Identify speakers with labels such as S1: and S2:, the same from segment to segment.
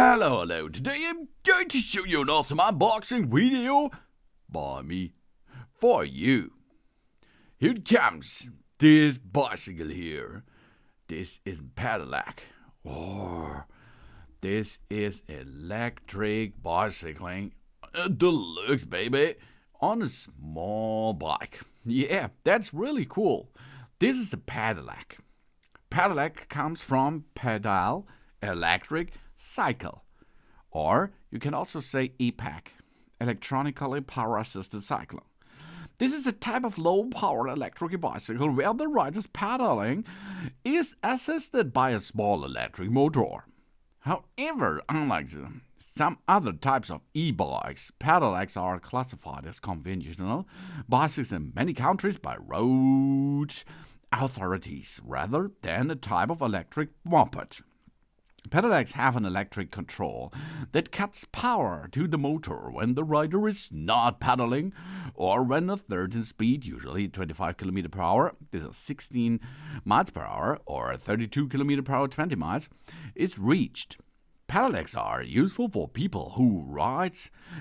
S1: Hello, today I'm going to show you an awesome unboxing video by me for you. Here it comes, this bicycle here. This is pedelec, or this is electric bicycling deluxe, baby, on a small bike. Yeah, that's really cool. This is the pedelec. Pedelec comes from pedal electric cycle, or you can also say e-bike, electronically power-assisted cycling. This is a type of low-power electric bicycle where the rider's pedaling is assisted by a small electric motor. However, unlike some other types of e-bikes, pedelecs are classified as conventional bicycles in many countries by road authorities rather than a type of electric moped. Pedelecs have an electric control that cuts power to the motor when the rider is not pedaling, or when a certain speed, usually 25 km per hour, this is 16 miles per hour, or 32 km per hour, 20 miles, is reached. Pedelecs are useful for people who ride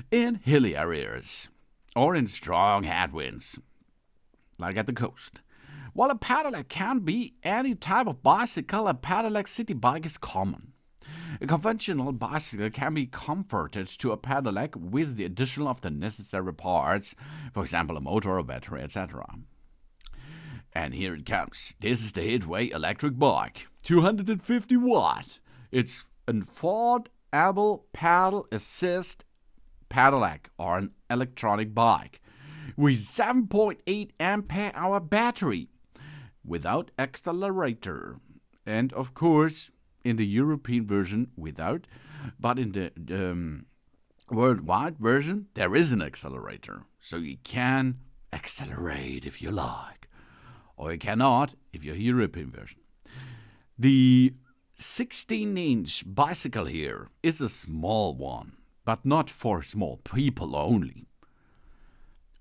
S1: in hilly areas or in strong headwinds, like at the coast. While a pedelec can be any type of bicycle, a pedelec city bike is common. A conventional bicycle can be converted to a pedelec with the addition of the necessary parts, for example a motor, a battery, etc. And here it comes. This is the HITWAY electric bike, 250 watt. It's a foldable pedal assist pedelec, or an electronic bike, with 7.8 ampere hour battery, without accelerator, and of course in the European version without, but in the worldwide version there is an accelerator, so you can accelerate if you like, or you cannot if you're European version. The 16-inch bicycle here is a small one, but not for small people only.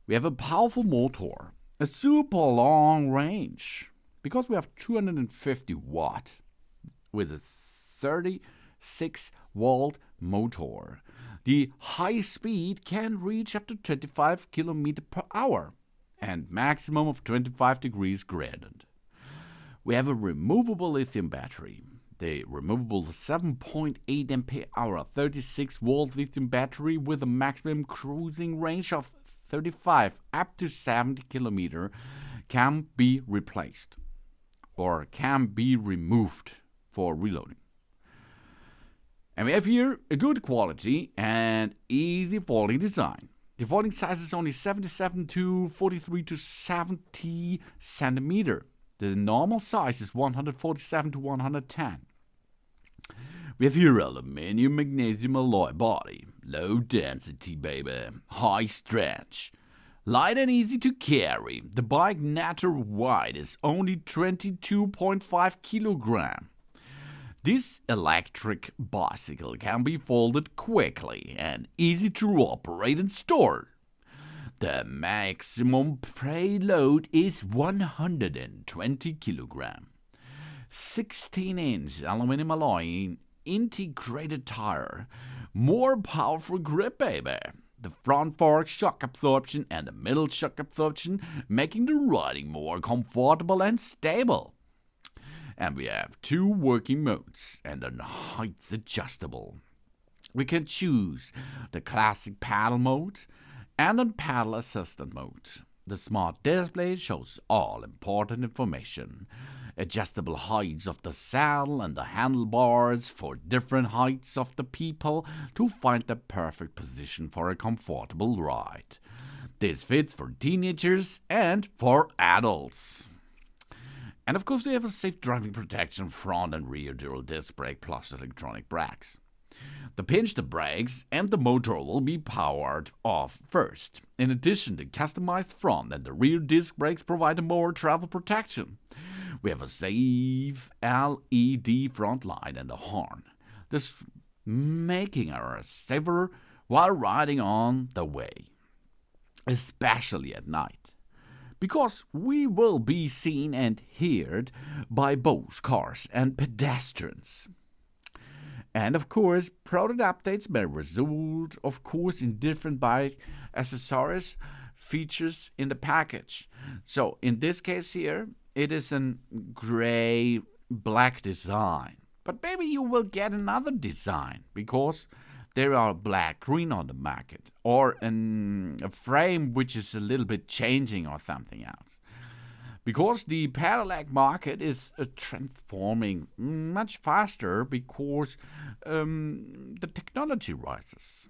S1: We have a powerful motor, a super long range, because we have 250 watt with a 36-volt motor. The high speed can reach up to 25 km per hour and maximum of 25 degrees gradient. We have a removable lithium battery. The removable 7.8 ampere hour 36-volt lithium battery with a maximum cruising range of 35 up to 70 km can be replaced or can be removed for reloading. And we have here a good quality and easy folding design. The folding size is only 77 to 43 to 70 centimeter. The normal size is 147 to 110. We have here aluminium magnesium alloy body, low density, baby, high stretch, light and easy to carry. The bike natter weight is only 22.5 kilogram. This electric bicycle can be folded quickly and easy to operate and store. The maximum payload is 120 kilogram. 16-inch aluminum alloy integrated tire, more powerful grip, baby. The front fork shock absorption and the middle shock absorption, making the riding more comfortable and stable. And we have two working modes and a height adjustable. We can choose the classic paddle mode and the paddle assistant mode. The smart display shows all important information. Adjustable heights of the saddle and the handlebars for different heights of the people to find the perfect position for a comfortable ride. This fits for teenagers and for adults. And of course we have a safe driving protection, front and rear dual disc brake plus electronic brakes. The pinch the brakes and the motor will be powered off first. In addition, the customized front and the rear disc brakes provide more travel protection. We have a safe LED front light and a horn, this making us safer while riding on the way, especially at night, because we will be seen and heard by both cars and pedestrians. And of course, product updates may result, of course, in different bike accessories, features in the package. So in this case here, it is a gray black design. But maybe you will get another design because there are black green on the market, or a frame which is a little bit changing or something else. Because the pedelec market is transforming much faster because the technology rises.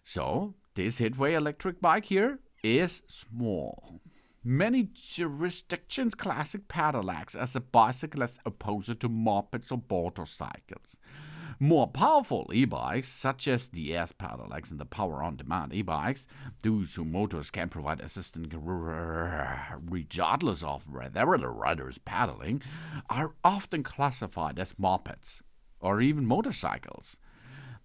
S1: So this HITWAY electric bike here is small. Many jurisdictions classic pedelecs as a bicycle as opposed to mopeds or motorcycles. More powerful e-bikes, such as the S-pedelecs and the power-on-demand e-bikes, those whose motors can provide assistance regardless of whether the rider is pedaling, are often classified as mopeds or even motorcycles,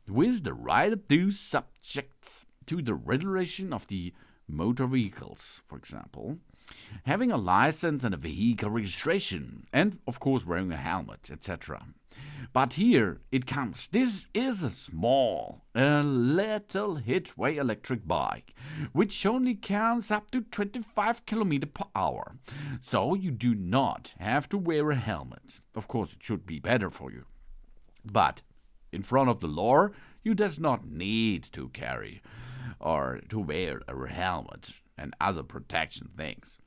S1: with the right of those subjects to the regulation of the motor vehicles, for example, having a license and a vehicle registration, and of course wearing a helmet, etc. But here it comes. This is a little HITWAY electric bike, which only counts up to 25 km per hour. So you do not have to wear a helmet. Of course, it should be better for you. But in front of the law, you does not need to carry or to wear a helmet and other protection things.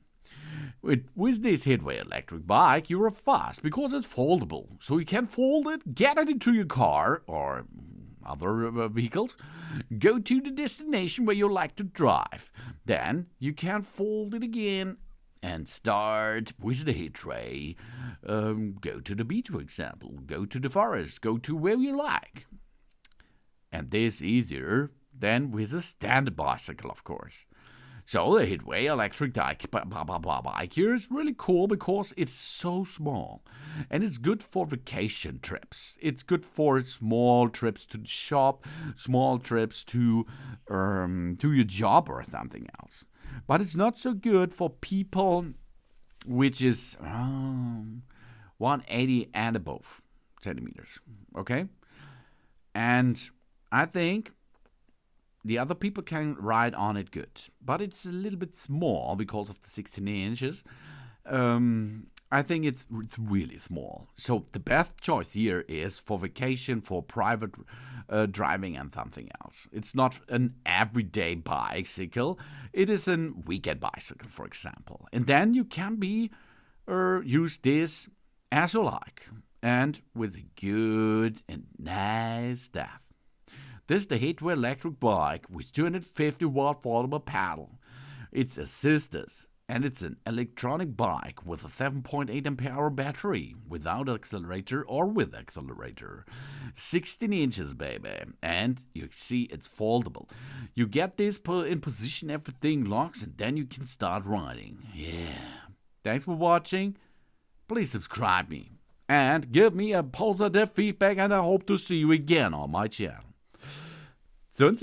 S1: With this HITWAY electric bike, you are fast because it's foldable. So you can fold it, get it into your car or other vehicles, go to the destination where you like to drive. Then you can fold it again and start with the HITWAY. Go to the beach, for example. Go to the forest. Go to where you like. And this easier than with a standard bicycle, of course. So the HITWAY electric bike here is really cool because it's so small. And it's good for vacation trips. It's good for small trips to the shop, small trips to your job or something else. But it's not so good for people which is 180 and above centimeters. Okay? And I think the other people can ride on it good, but it's a little bit small because of the 16 inches. I think it's really small. So the best choice here is for vacation, for private driving and something else. It's not an everyday bicycle. It is a weekend bicycle, for example. And then you can use this as you like and with good and nice stuff. This is the HITWAY electric bike with 250-watt foldable pedal. It's assisted, and it's an electronic bike with a 7.8 ampere-hour battery, without accelerator or with accelerator. 16 inches, baby, and you see it's foldable. You get this in position, everything locks, and then you can start riding. Yeah. Thanks for watching. Please subscribe me, and give me a positive feedback, and I hope to see you again on my channel. Soon.